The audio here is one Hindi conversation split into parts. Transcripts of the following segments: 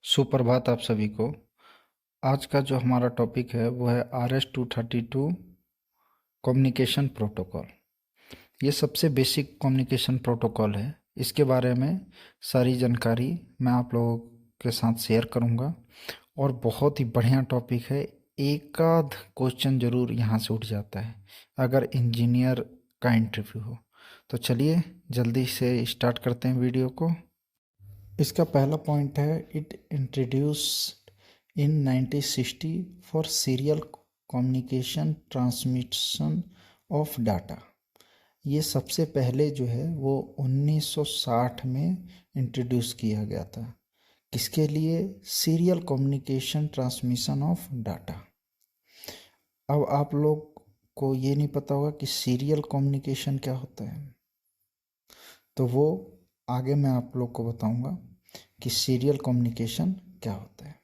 सुप्रभात आप सभी को। आज का जो हमारा टॉपिक है वो है RS-232 कम्युनिकेशन प्रोटोकॉल। ये सबसे बेसिक कम्युनिकेशन प्रोटोकॉल है। इसके बारे में सारी जानकारी मैं आप लोगों के साथ शेयर करूंगा और बहुत ही बढ़िया टॉपिक है। एक आध क्वेश्चन ज़रूर यहाँ से उठ जाता है अगर इंजीनियर का इंटरव्यू हो। तो चलिए जल्दी से स्टार्ट करते हैं वीडियो को। इसका पहला पॉइंट है it introduced in 1960 for serial communication transmission of data. ये सबसे पहले जो है वो 1960 में इंट्रोड्यूस किया गया था। किसके लिए? Serial communication transmission of data. अब आप लोग को ये नहीं पता होगा कि सीरियल कम्युनिकेशन क्या होता है, तो वो आगे मैं आप लोग को बताऊंगा कि सीरियल कम्युनिकेशन क्या होता है।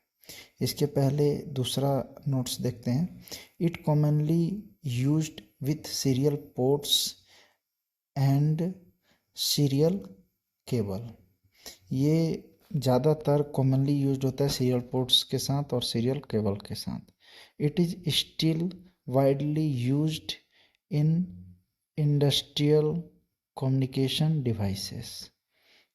इसके पहले दूसरा नोट्स देखते हैं। It commonly used with serial ports and serial cable. ये ज़्यादातर कॉमनली यूज्ड होता है सीरियल पोर्ट्स के साथ और सीरियल केबल के साथ। It is still widely used in industrial communication devices.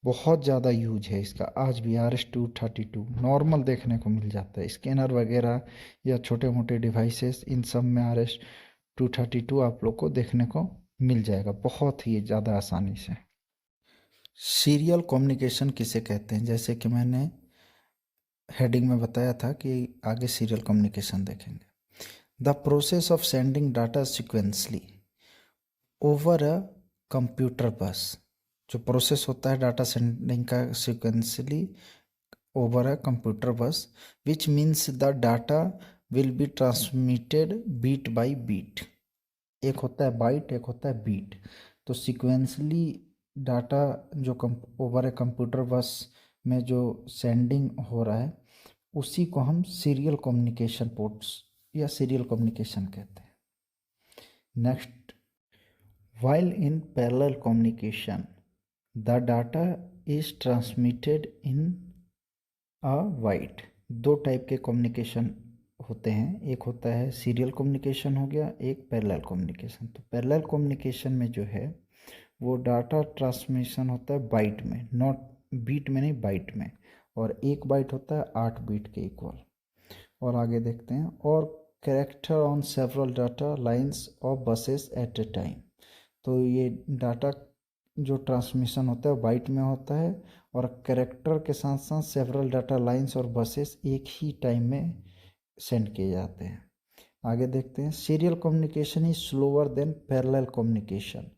बहुत ज़्यादा यूज है इसका आज भी। RS-232 नॉर्मल देखने को मिल जाता है। स्कैनर वगैरह या छोटे मोटे डिवाइसेस, इन सब में RS-232 आप लोग को देखने को मिल जाएगा बहुत ही ज़्यादा आसानी से। सीरियल कम्युनिकेशन किसे कहते हैं? जैसे कि मैंने हेडिंग में बताया था कि आगे सीरियल कम्युनिकेशन देखेंगे। The process of sending data sequentially over a computer bus. जो प्रोसेस होता है डाटा सेंडिंग का sequentially over a computer bus, which means the data will be transmitted bit by bit. एक होता है बाइट, एक होता है बीट। तो सिक्वेंसली डाटा जो ओवर ए कंप्यूटर बस में जो सेंडिंग हो रहा है उसी को हम सीरियल कम्युनिकेशन पोर्ट्स या सीरियल कम्युनिकेशन कहते हैं। Next, while in parallel communication the data is transmitted in a byte। दो टाइप के कम्युनिकेशन होते हैं, एक होता है सीरियल कम्युनिकेशन हो गया, एक पैरेलल कम्युनिकेशन। तो पैरेलल कम्युनिकेशन में जो है वो डाटा ट्रांसमिशन होता है बाइट में, नॉट बीट में नहीं, बाइट में। और एक बाइट होता है 8 बीट के इक्वल। और आगे देखते हैं, और character on several data lines और बसेस एट ए टाइम। तो ये डाटा जो ट्रांसमिशन होता है बाइट में होता है और कैरेक्टर के साथ साथ सेवरल डाटा लाइंस और बसेस एक ही टाइम में सेंड किए जाते हैं। आगे देखते हैं, serial communication is slower than parallel communication.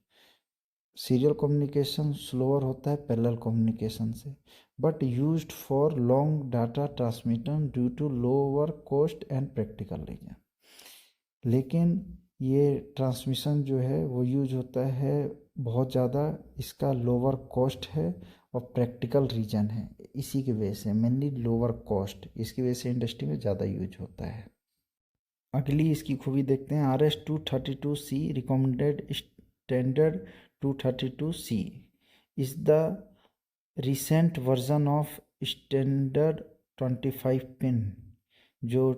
Serial communication slower होता है पैरेलल कम्युनिकेशन से, but used for long data transmission due to lower cost and practical reason. लेकिन ये ट्रांसमिशन जो है वो यूज होता है बहुत ज़्यादा, इसका लोअर कॉस्ट है और प्रैक्टिकल रीजन है। इसी की वजह से मेनली लोअर कॉस्ट, इसकी वजह से इंडस्ट्री में ज़्यादा यूज होता है। अगली इसकी खूबी देखते हैं, RS-232C recommended standard 232C is the recent version of standard 25 pin. जो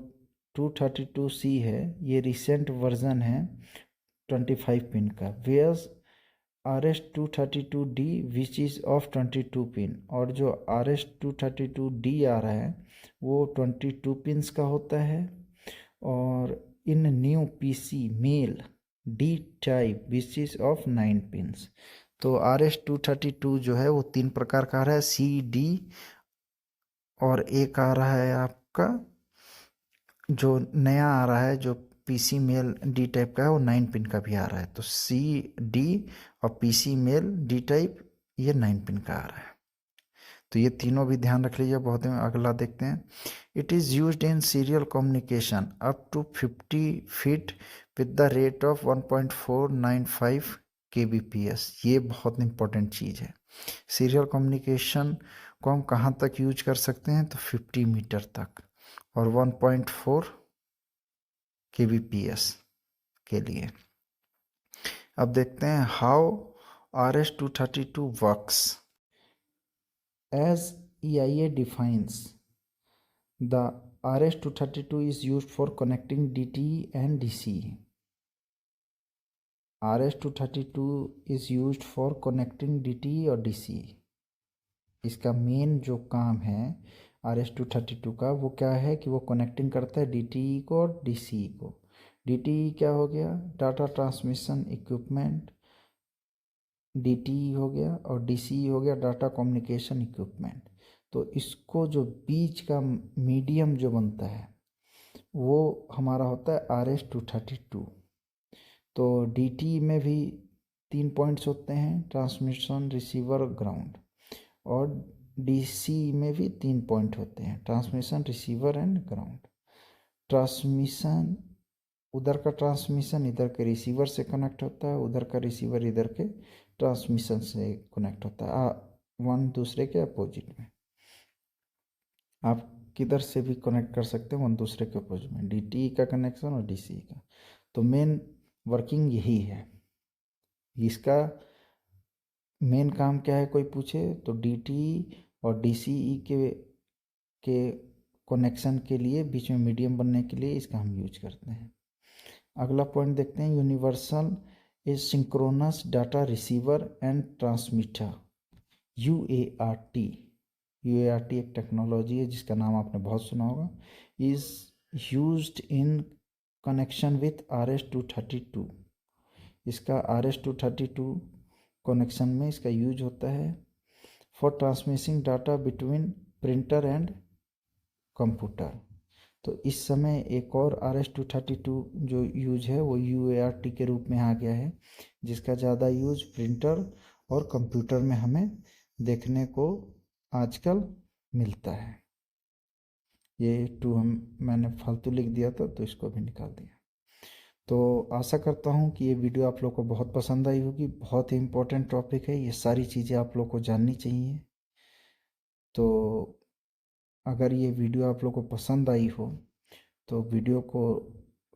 232C है ये रिसेंट वर्जन है 25 पिन का। Whereas RS-232D which is of 22 pin. और जो RS-232D आ रहा है वो 22 पिन्स का होता है। और इन new PC male D type which is of 9 pins. तो RS-232 जो है वो 3 प्रकार का आ रहा है, CD, और एक आ रहा है आपका जो नया आ रहा है जो PC मेल D टाइप का है वो 9 पिन का भी आ रहा है। तो CD और PC मेल D टाइप ये 9 पिन का आ रहा है। तो ये तीनों भी ध्यान रख लीजिए बहुत ही। अगला देखते हैं, it is used in serial communication up to 50 feet with the rate of 1.495 kbps। ये बहुत इंपॉर्टेंट चीज़ है। सीरियल कम्युनिकेशन को हम कहाँ तक यूज कर सकते हैं? तो 50 मीटर तक और 1.4 kbps के लिए। अब देखते हैं how RS-232 works. As EIA defines The RS-232 is used for connecting DT and DC. RS-232 is used for connecting DT और DC. इसका मेन जो काम है RS-232 का वो क्या है कि वो कनेक्टिंग करता है DTE को और DCE को। DTE क्या हो गया? Data transmission equipment. DTE हो गया और DCE हो गया डाटा कम्युनिकेशन इक्विपमेंट। तो इसको जो बीच का मीडियम जो बनता है वो हमारा होता है RS-232। तो DTE में भी 3 पॉइंट्स होते हैं, ट्रांसमिशन, रिसीवर, ग्राउंड। और DC में भी 3 पॉइंट होते हैं, transmission, receiver and ground. Transmission, उधर का ट्रांसमिशन इधर के रिसीवर से कनेक्ट होता है, उधर का रिसीवर इधर के ट्रांसमिशन से कनेक्ट होता है, वन दूसरे के अपोजिट में। आप किधर से भी कनेक्ट कर सकते हैं वन दूसरे के अपोजिट में, DTE का कनेक्शन और DCE का। तो मेन वर्किंग यही है। इसका मेन काम क्या है कोई पूछे तो DTE और DCE के कनेक्शन के लिए, बीच में मीडियम बनने के लिए इसका हम यूज करते हैं। अगला पॉइंट देखते हैं, universal asynchronous data receiver and transmitter, UART। UART एक टेक्नोलॉजी है जिसका नाम आपने बहुत सुना होगा। Is used in connection with RS-232। इसका RS-232 कनेक्शन में इसका यूज होता है for transmitting data between printer and computer. तो इस समय एक और RS-232 जो यूज है वो UART के रूप में आ गया है, जिसका ज़्यादा यूज प्रिंटर और कंप्यूटर में हमें देखने को आजकल मिलता है। ये मैंने फालतू लिख दिया था तो इसको भी निकाल दिया। तो आशा करता हूँ कि ये वीडियो आप लोग को बहुत पसंद आई होगी। बहुत ही इम्पोर्टेंट टॉपिक है, ये सारी चीज़ें आप लोग को जाननी चाहिए। तो अगर ये वीडियो आप लोग को पसंद आई हो तो वीडियो को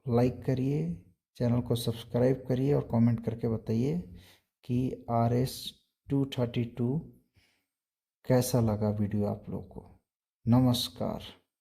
लाइक करिए, चैनल को सब्सक्राइब करिए और कमेंट करके बताइए कि RS-232 कैसा लगा वीडियो आप लोग को। नमस्कार।